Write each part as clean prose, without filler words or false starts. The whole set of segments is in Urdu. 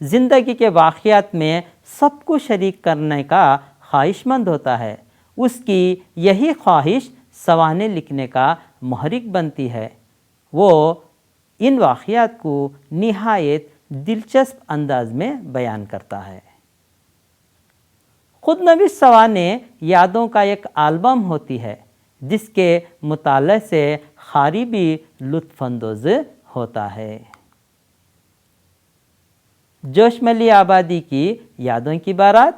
زندگی کے واقعات میں سب کو شریک کرنے کا خواہش مند ہوتا ہے، اس کی یہی خواہش سوانح لکھنے کا محرک بنتی ہے۔ وہ ان واقعات کو نہایت دلچسپ انداز میں بیان کرتا ہے۔ خود نویس سوانح یادوں کا ایک البم ہوتی ہے جس کے مطالعے سے قاری بھی لطف اندوز ہوتا ہے۔ جوشملی آبادی کی یادوں کی بارات،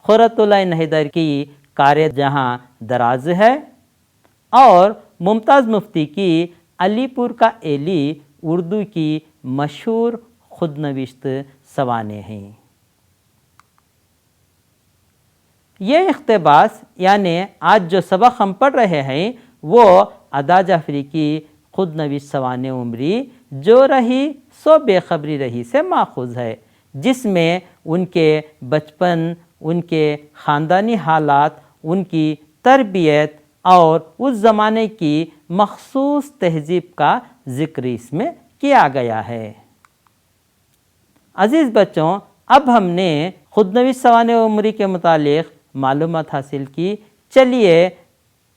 خرۃ العین حیدر کی کار جہاں دراز ہے اور ممتاز مفتی کی علی پور کا ایلی اردو کی مشہور خود نوشت سوانح ہیں۔ یہ اقتباس یعنی آج جو سبق ہم پڑھ رہے ہیں وہ ادا جعفری کی خود نویس سوانح عمری جو رہی سو بے خبری رہی سے ماخوذ ہے، جس میں ان کے بچپن، ان کے خاندانی حالات، ان کی تربیت اور اس زمانے کی مخصوص تہذیب کا ذکر اس میں کیا گیا ہے۔ عزیز بچوں، اب ہم نے خود نویس سوانح عمری کے متعلق معلومات حاصل کی، چلیے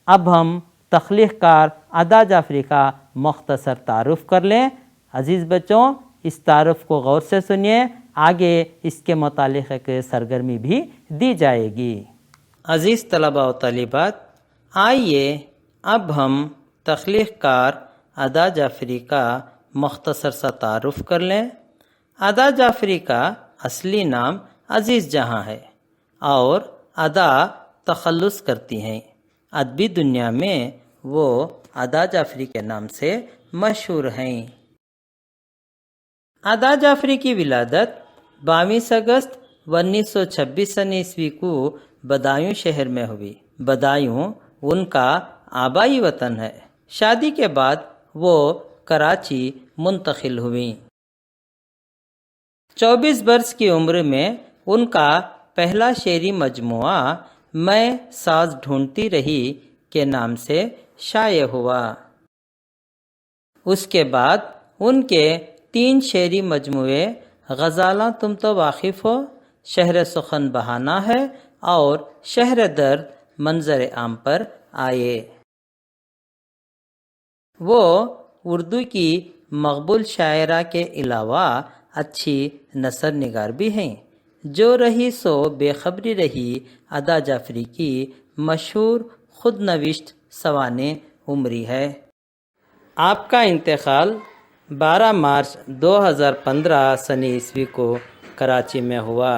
اب ہم تخلیق کار ادا جعفری کا مختصر تعارف کر لیں۔ عزیز بچوں، اس تعارف کو غور سے سنیے، آگے اس کے متعلق ایک سرگرمی بھی دی جائے گی۔ عزیز طلباء و طالبات، آئیے اب ہم تخلیق کار ادا جعفری کا مختصر سا تعارف کر لیں۔ ادا جعفری کا اصلی نام عزیز جہاں ہے اور ادا تخلص کرتی ہیں۔ ادبی دنیا میں وہ ادا جعفری کے نام سے مشہور ہیں۔ ادا جعفری کی ولادت 22 اگست 1926 عیسوی کو بدایوں شہر میں ہوئی۔ بدایوں ان کا آبائی وطن ہے۔ شادی کے بعد وہ کراچی منتقل ہوئیں۔ 24 برس کی عمر میں ان کا پہلا شعری مجموعہ میں ساز ڈھونڈتی رہی کے نام سے شائع ہوا۔ اس کے بعد ان کے 3 شعری مجموعے غزالاں تم تو واقف ہو، شہر سخن بہانہ ہے اور شہر درد منظر عام پر آئے۔ وہ اردو کی مقبول شاعرہ کے علاوہ اچھی نثر نگار بھی ہیں۔ جو رہی سو بے خبری رہی ادا جعفری کی مشہور خود نوشت سوانح عمری ہے۔ آپ کا انتقال 12 مارچ 2015 سن عیسوی کو کراچی میں ہوا۔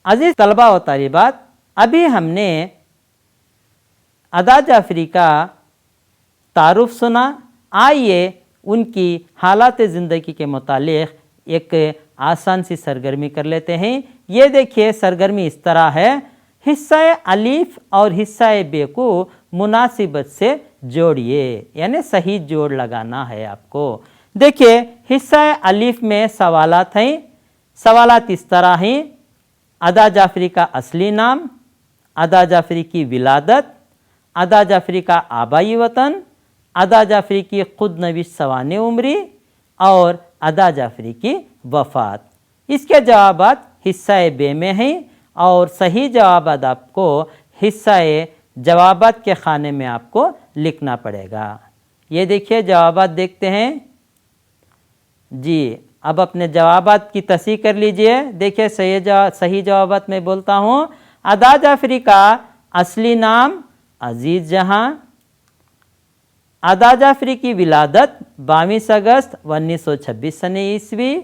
عزیز طلباء و طالبات، ابھی ہم نے ادا جعفری کا تعارف سنا، آئیے ان کی حالات زندگی کے متعلق ایک آسان سی سرگرمی کر لیتے ہیں۔ یہ دیکھیے سرگرمی اس طرح ہے، حصہ الف اور حصہ بے کو مناسبت سے جوڑیے، یعنی صحیح جوڑ لگانا ہے آپ کو۔ دیکھیے حصہ الف میں سوالات ہیں۔ سوالات اس طرح ہیں: ادا جعفری کا اصلی نام، ادا جعفری کی ولادت، ادا جعفری کا آبائی وطن، ادا جعفری کی خود نوشت سوانح عمری اور ادا جعفری کی وفات۔ اس کے جوابات حصہ بے میں ہیں اور صحیح جوابات آپ کو حصہ جوابات کے خانے میں آپ کو لکھنا پڑے گا۔ یہ دیکھیے جوابات دیکھتے ہیں جی، اب اپنے جوابات کی تصحیح کر لیجئے۔ دیکھیے صحیح جوابات میں بولتا ہوں: ادا جعفری کا اصلی نام عزیز جہاں، ادا جعفری کی ولادت 22 اگست 1926 سن عیسوی،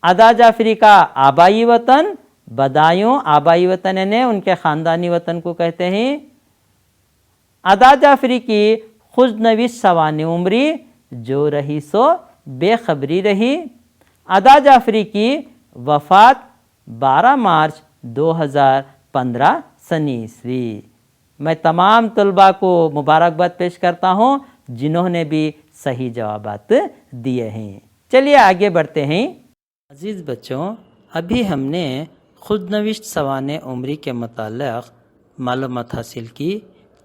ادا جعفری کا آبائی وطن بدایوں، آبائی وطن یعنی ان کے خاندانی وطن کو کہتے ہیں، ادا جعفری کی خود نوشت سوانح عمری جو رہی سو بے خبری رہی، ادا جعفری کی وفات 12 مارچ 2015 سن عیسوی۔ میں تمام طلباء کو مبارکباد پیش کرتا ہوں جنہوں نے بھی صحیح جوابات دیے ہیں۔ چلیے آگے بڑھتے ہیں۔ عزیز بچوں، ابھی ہم نے خود نوشت سوانح عمری کے متعلق معلومات حاصل کی۔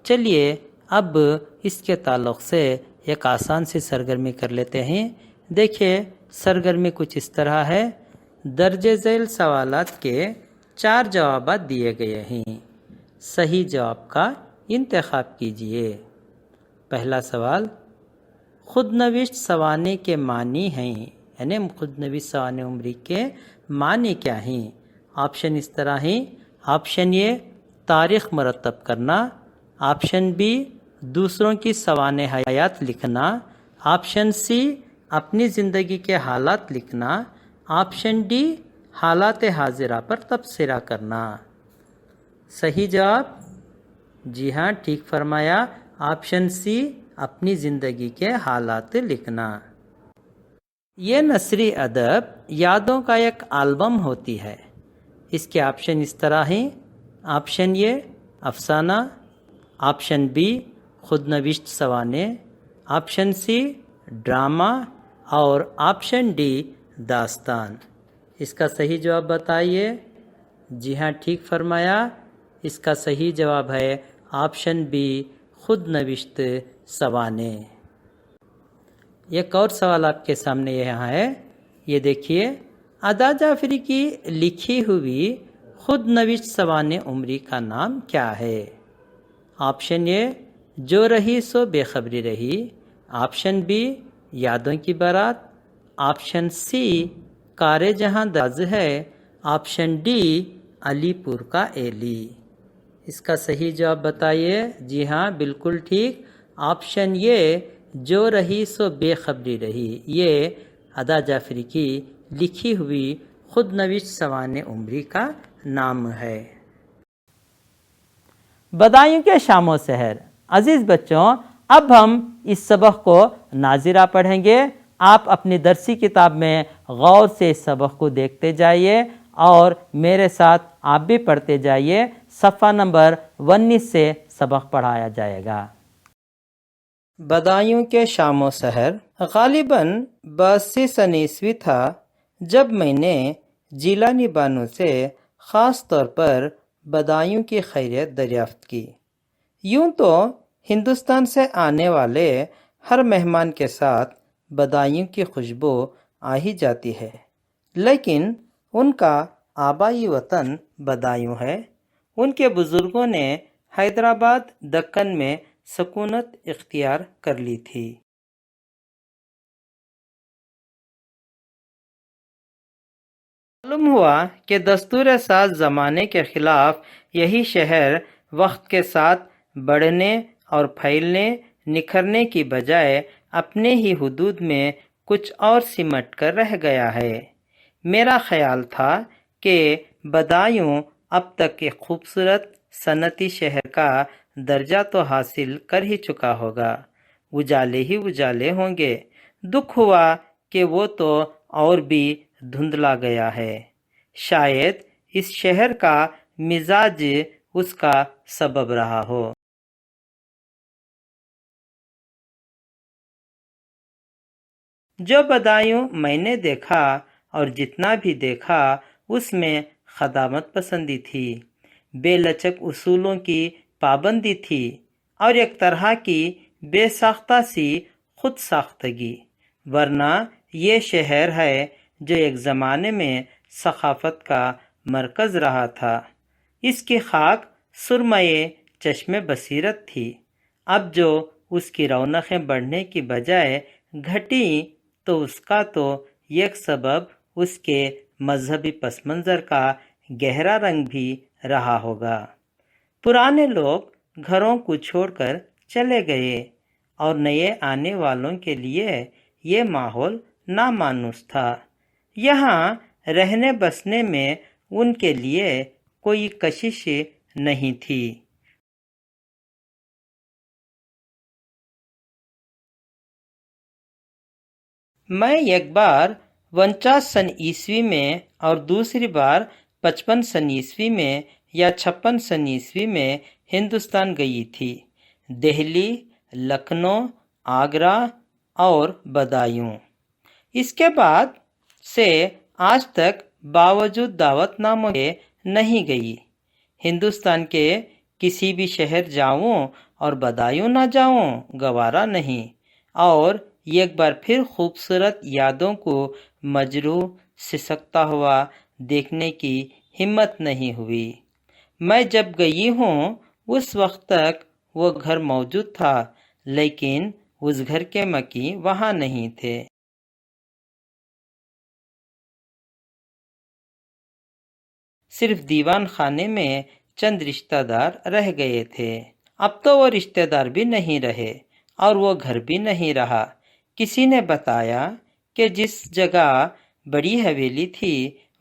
چلیے اب اس کے تعلق سے ایک آسان سی سرگرمی کر لیتے ہیں۔ دیکھیے سرگرمی کچھ اس طرح ہے، درج ذیل سوالات کے 4 جوابات دیے گئے ہیں، صحیح جواب کا انتخاب کیجیے۔ پہلا سوال، خود نوشت سوانح کے معنی ہیں، یعنی خود نوشت سوانح عمری کے معنی کیا ہیں؟ آپشن اس طرح ہیں، آپشن اے تاریخ مرتب کرنا، آپشن بی دوسروں کی سوانح حیات لکھنا، آپشن سی اپنی زندگی کے حالات لکھنا، آپشن ڈی حالات حاضرہ پر تبصرہ کرنا۔ صحیح جواب؟ جی ہاں، ٹھیک فرمایا، آپشن سی اپنی زندگی کے حالات لکھنا۔ یہ نثری ادب یادوں کا ایک البم ہوتی ہے۔ اس کے آپشن اس طرح ہیں، آپشن اے افسانہ، آپشن بی خود نوشت سوانح، آپشن سی ڈرامہ اور آپشن ڈی داستان۔ اس کا صحیح جواب بتائیے۔ جی ہاں، ٹھیک فرمایا، اس کا صحیح جواب ہے آپشن بی خود نوشت سوانح۔ ایک اور سوال آپ کے سامنے یہاں ہے، یہ دیکھیے، ادا جعفری کی لکھی ہوئی خود نوشت سوانح عمری کا نام کیا ہے؟ آپشن اے جو رہی سو بے خبری رہی، آپشن بی یادوں کی بارات، آپشن سی کار جہاں دراز ہے، آپشن ڈی علی پور کا ایلی۔ اس کا صحیح جواب بتائیے۔ جی ہاں، بالکل ٹھیک، آپشن اے جو رہی سو بے خبری رہی، یہ ادا جعفری کی لکھی ہوئی خود نوشت سوانح عمری کا نام ہے۔ بدایوں کے شام و سحر۔ عزیز بچوں، اب ہم اس سبق کو ناظرہ پڑھیں گے۔ آپ اپنی درسی کتاب میں غور سے اس سبق کو دیکھتے جائیے اور میرے ساتھ آپ بھی پڑھتے جائیے۔ صفحہ نمبر 19 سے سبق پڑھایا جائے گا۔ بدایوں کے شام و سحر۔ غالباً 82 سن عیسوی تھا جب میں نے جیلانی بانو سے خاص طور پر بدایوں کی خیریت دریافت کی۔ یوں تو ہندوستان سے آنے والے ہر مہمان کے ساتھ بدایوں کی خوشبو آ ہی جاتی ہے، لیکن ان کا آبائی وطن بدایوں ہے۔ ان کے بزرگوں نے حیدرآباد دکن میں سکونت اختیار کر لی تھی۔ معلوم ہوا کہ دستور ساز زمانے کے خلاف یہی شہر وقت کے ساتھ بڑھنے اور پھیلنے نکھرنے کی بجائے اپنے ہی حدود میں کچھ اور سمٹ کر رہ گیا ہے۔ میرا خیال تھا کہ بدایوں اب تک ایک خوبصورت صنعتی شہر کا درجہ تو حاصل کر ہی چکا ہوگا، اجالے ہی اجالے ہوں گے۔ دکھ ہوا کہ وہ تو اور بھی دھندلا گیا ہے۔ شاید اس شہر کا مزاج اس کا سبب رہا ہو۔ جو بدایوں میں نے دیکھا اور جتنا بھی دیکھا اس میں خدامت پسندی تھی، بے لچک اصولوں کی پابندی تھی اور ایک طرح کی بے ساختہ سی خود ساختگی، ورنہ یہ شہر ہے جو ایک زمانے میں ثقافت کا مرکز رہا تھا۔ اس کی خاک سرمئے چشم بصیرت تھی، اب جو اس کی رونقیں بڑھنے کی بجائے گھٹیں تو اس کا تو ایک سبب اس کے مذہبی پس منظر کا گہرا رنگ بھی رہا ہوگا۔ پرانے لوگ گھروں کو چھوڑ کر چلے گئے اور نئے آنے والوں کے لیے یہ ماحول نامانوس تھا۔ یہاں رہنے بسنے میں ان کے لیے کوئی کشش نہیں تھی۔ میں ایک بار 49 سن عیسوی میں اور دوسری بار 55 سن عیسوی میں یا 56 سن عیسوی میں ہندوستان گئی تھی، دہلی، لکھنؤ، آگرہ اور بدایوں۔ اس کے بعد سے آج تک باوجود دعوت ناموں کے نہیں گئی۔ ہندوستان کے کسی بھی شہر جاؤں اور بدایوں نہ جاؤں گوارا نہیں، اور ایک بار پھر خوبصورت یادوں کو مجروح سسکتا ہوا دیکھنے کی ہمت نہیں ہوئی۔ میں جب گئی ہوں اس وقت تک وہ گھر موجود تھا، لیکن اس گھر کے مکی وہاں نہیں تھے۔ صرف دیوان خانے میں چند رشتہ دار رہ گئے تھے۔ اب تو وہ رشتہ دار بھی نہیں رہے اور وہ گھر بھی نہیں رہا۔ کسی نے بتایا کہ جس جگہ بڑی حویلی تھی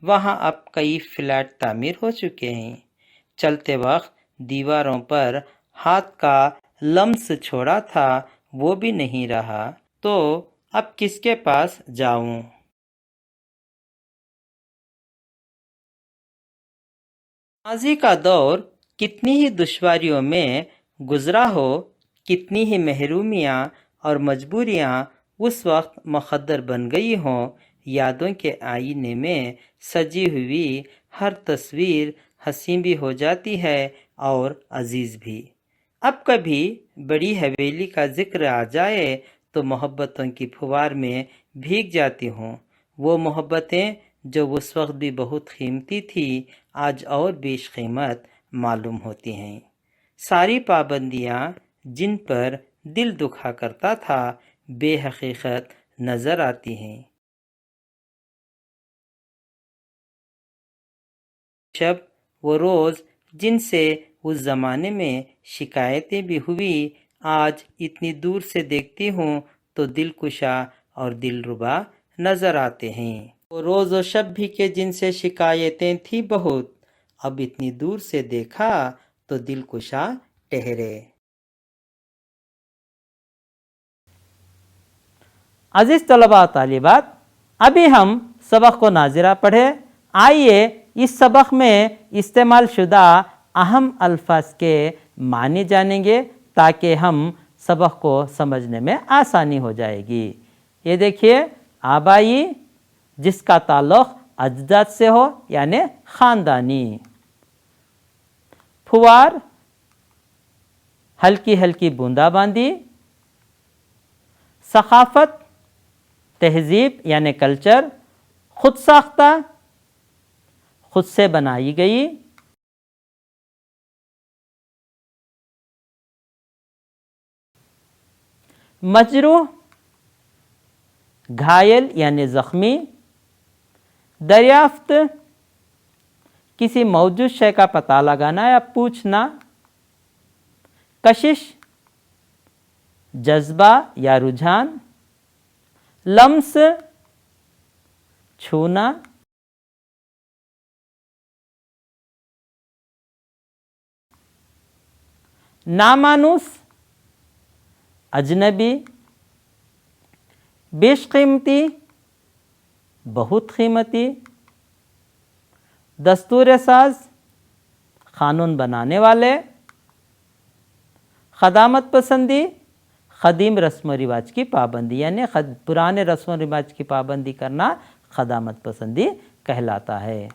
وہاں اب کئی فلیٹ تعمیر ہو چکے ہیں۔ چلتے وقت دیواروں پر ہاتھ کا لمس چھوڑا تھا وہ بھی نہیں رہا، تو اب کس کے پاس جاؤں؟ ماضی کا دور کتنی ہی دشواریوں میں گزرا ہو، کتنی ہی محرومیاں اور مجبوریاں اس وقت مخدر بن گئی ہوں، یادوں کے آئینے میں سجی ہوئی ہر تصویر حسین بھی ہو جاتی ہے اور عزیز بھی۔ اب کبھی بڑی حویلی کا ذکر آ جائے تو محبتوں کی پھوار میں بھیگ جاتی ہوں۔ وہ محبتیں جو اس وقت بھی بہت قیمتی تھی آج اور بیش قیمت معلوم ہوتی ہیں۔ ساری پابندیاں جن پر دل دکھا کرتا تھا بے حقیقت نظر آتی ہیں۔ شب وہ روز جن سے اس زمانے میں شکایتیں بھی ہوئی آج اتنی دور سے دیکھتی ہوں تو دل کشا اور دل ربا نظر آتے ہیں۔ وہ روز و شب بھی کہ جن سے شکایتیں تھی بہت، اب اتنی دور سے دیکھا تو دل کشا ٹھہرے۔ عزیز طلباء طالبات، ابھی ہم سبق کو ناظرہ پڑھے۔ آئیے اس سبق میں استعمال شدہ اہم الفاظ کے معنی جانیں گے تاکہ ہم سبق کو سمجھنے میں آسانی ہو جائے گی۔ یہ دیکھیے، آبائی جس کا تعلق اجداد سے ہو یعنی خاندانی، پھوار ہلکی ہلکی بوندا باندی، ثقافت تہذیب یعنی کلچر، خود ساختہ خود سے بنائی گئی، مجروح گھائل یعنی زخمی، دریافت کسی موجود شے کا پتہ لگانا یا پوچھنا، کشش جذبہ یا رجحان، لمس چھونا، نامانوس اجنبی، بیش قیمتی بہت قیمتی، دستور ساز قانون بنانے والے، خدامت پسندی قدیم رسم و رواج کی پابندی یعنی پرانے رسم و رواج کی پابندی کرنا خدامت پسندی کہلاتا ہے۔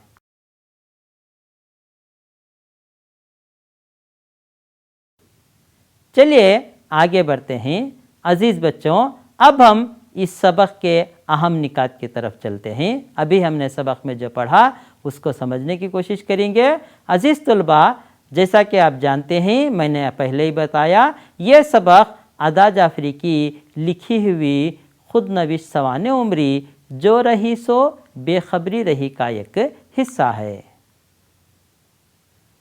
چلیے آگے بڑھتے ہیں۔ عزیز بچوں، اب ہم اس سبق کے اہم نکات کی طرف چلتے ہیں۔ ابھی ہم نے سبق میں جو پڑھا اس کو سمجھنے کی کوشش کریں گے۔ عزیز طلباء، جیسا کہ آپ جانتے ہیں، میں نے پہلے ہی بتایا، یہ سبق ادا جعفری کی لکھی ہوئی خود نوشت سوانح عمری جو رہی سو بے خبری رہی کا ایک حصہ ہے۔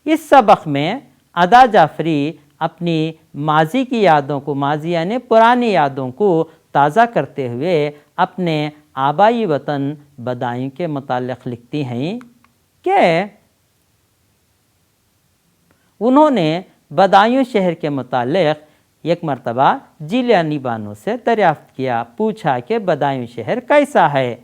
اس سبق میں ادا جعفری اپنی ماضی کی یادوں کو، ماضی یعنی پرانی یادوں کو تازہ کرتے ہوئے اپنے آبائی وطن بدایوں کے متعلق لکھتی ہیں کہ انہوں نے بدایوں شہر کے متعلق ایک مرتبہ جیلانی بانو سے دریافت کیا، پوچھا کہ بدایوں شہر کیسا ہے،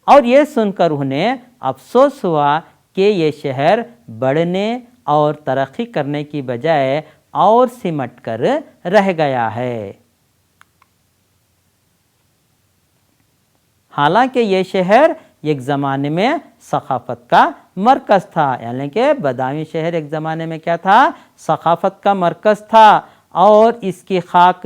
اور یہ سن کر انہیں افسوس ہوا کہ یہ شہر بڑھنے اور ترقی کرنے کی بجائے اور سمٹ کر رہ گیا ہے۔ حالانکہ یہ شہر ایک زمانے میں ثقافت کا مرکز تھا، یعنی کہ بدایوں شہر ایک زمانے میں کیا تھا؟ ثقافت کا مرکز تھا، اور اس کی خاک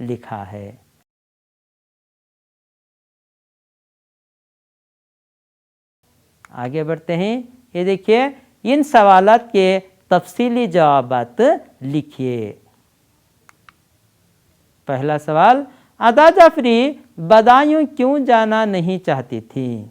لکھا ہے۔ آگے بڑھتے ہیں، یہ دیکھیے ان سوالات کے تفصیلی جوابات لکھیے۔ پہلا سوال، ادا جعفری بدایوں کیوں جانا نہیں چاہتی تھی؟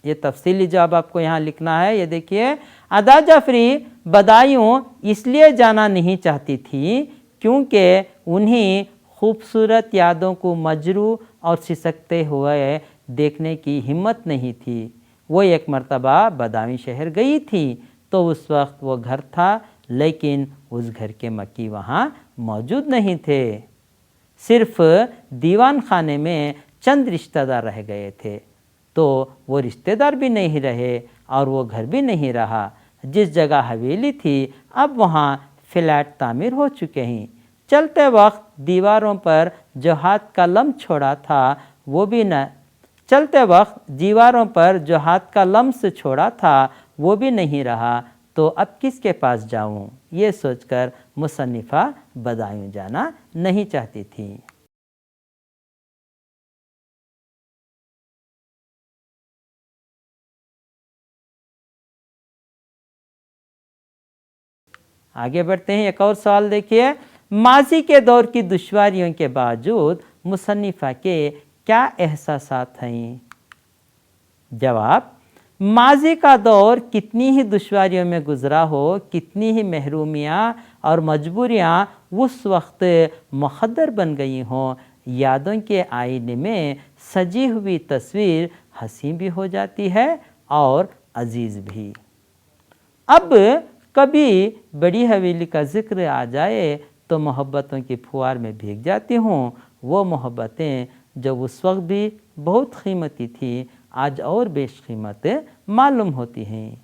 یہ تفصیلی جواب آپ کو یہاں لکھنا ہے۔ یہ دیکھیے، ادا جعفری بدایوں اس لیے جانا نہیں چاہتی تھی کیونکہ انہیں خوبصورت یادوں کو مجروح اور سسکتے ہوئے دیکھنے کی ہمت نہیں تھی۔ وہ ایک مرتبہ بدایوں شہر گئی تھی تو اس وقت وہ گھر تھا، لیکن اس گھر کے مکی وہاں موجود نہیں تھے۔ صرف دیوان خانے میں چند رشتہ دار رہ گئے تھے، تو وہ رشتہ دار بھی نہیں رہے اور وہ گھر بھی نہیں رہا۔ جس جگہ حویلی تھی اب وہاں فلیٹ تعمیر ہو چکے ہیں۔ چلتے وقت دیواروں پر جو ہاتھ کا لمس چھوڑا تھا وہ بھی نہیں رہا، تو اب کس کے پاس جاؤں؟ یہ سوچ کر مصنفہ بدایوں جانا نہیں چاہتی تھی۔ آگے بڑھتے ہیں، ایک اور سوال دیکھیے، ماضی کے دور کی دشواریوں کے باوجود مصنفہ کے کیا احساسات ہیں؟ جواب، ماضی کا دور کتنی ہی دشواریوں میں گزرا ہو، کتنی ہی محرومیاں اور مجبوریاں اس وقت مخدر بن گئی ہوں، یادوں کے آئینے میں سجی ہوئی تصویر حسین بھی ہو جاتی ہے اور عزیز بھی۔ اب کبھی بڑی حویلی کا ذکر آ جائے تو محبتوں کی پھوار میں بھیگ جاتی ہوں۔ وہ محبتیں جو اس وقت بھی بہت قیمتی تھی آج اور بیش قیمت معلوم ہوتی ہیں۔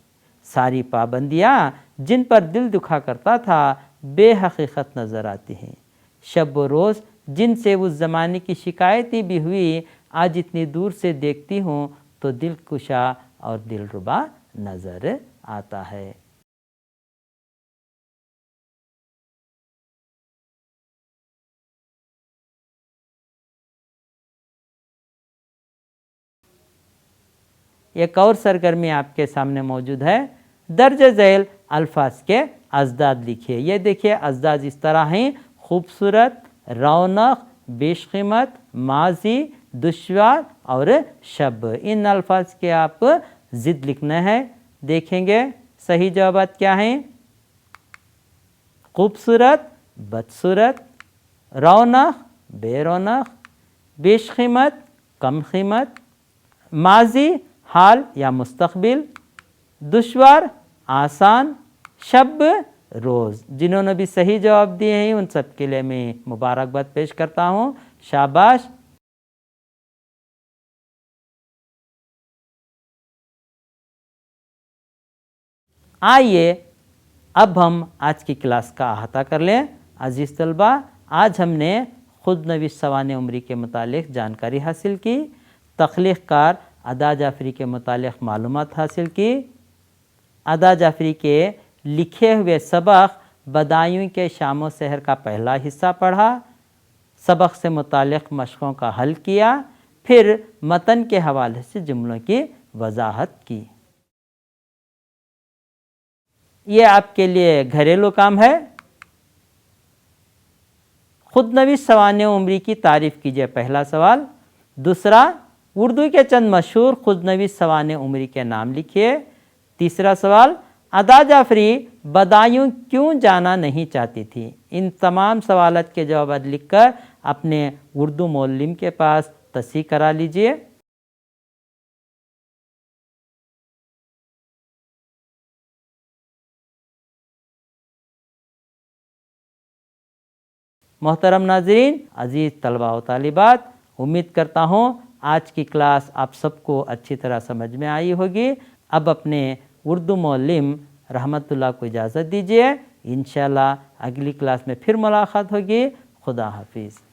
ساری پابندیاں جن پر دل دکھا کرتا تھا بے حقیقت نظر آتی ہیں۔ شب و روز جن سے اس زمانے کی شکایتیں بھی ہوئی آج اتنی دور سے دیکھتی ہوں تو دل کشا اور دل ربا نظر آتا ہے۔ ایک اور سرگرمی آپ کے سامنے موجود ہے، درج ذیل الفاظ کے ازداد لکھیے۔ یہ دیکھیے ازداد اس طرح ہیں، خوبصورت، رونق، بیش قیمت، ماضی، دشوار اور شب۔ ان الفاظ کے آپ ضد لکھنا ہے۔ دیکھیں گے صحیح جوابات کیا ہیں۔ خوبصورت، بدصورت، رونق، بے رونق، بیش قیمت، کم قیمت، ماضی، حال یا مستقبل، دشوار، آسان، شب، روز۔ جنہوں نے بھی صحیح جواب دیے ہیں ان سب کے لیے میں مبارکباد پیش کرتا ہوں، شاباش۔ آئیے اب ہم آج کی کلاس کا احاطہ کر لیں۔ عزیز طلبہ، آج ہم نے خود نویس سوانح عمری کے متعلق جانکاری حاصل کی، تخلیق کار ادا جعفری کے متعلق معلومات حاصل کی، ادا جعفری کے لکھے ہوئے سبق بدایوں کے شام و سحر کا پہلا حصہ پڑھا، سبق سے متعلق مشقوں کا حل کیا، پھر متن کے حوالے سے جملوں کی وضاحت کی۔ یہ آپ کے لیے گھریلو کام ہے۔ خود نویس سوانح عمری کی تعریف کیجیے، پہلا سوال۔ دوسرا، اردو کے چند مشہور خود نویس سوانح عمری کے نام لکھیے۔ تیسرا سوال، ادا جعفری بدایوں کیوں جانا نہیں چاہتی تھی؟ ان تمام سوالات کے جوابات لکھ کر اپنے اردو معلم کے پاس تصحیح کرا لیجیے۔ محترم ناظرین، عزیز طلباء و طالبات، امید کرتا ہوں آج کی کلاس آپ سب کو اچھی طرح سمجھ میں آئی ہوگی۔ اب اپنے اردو معلم رحمت اللہ کو اجازت دیجیے، انشاءاللہ اگلی کلاس میں پھر ملاقات ہوگی۔ خدا حافظ۔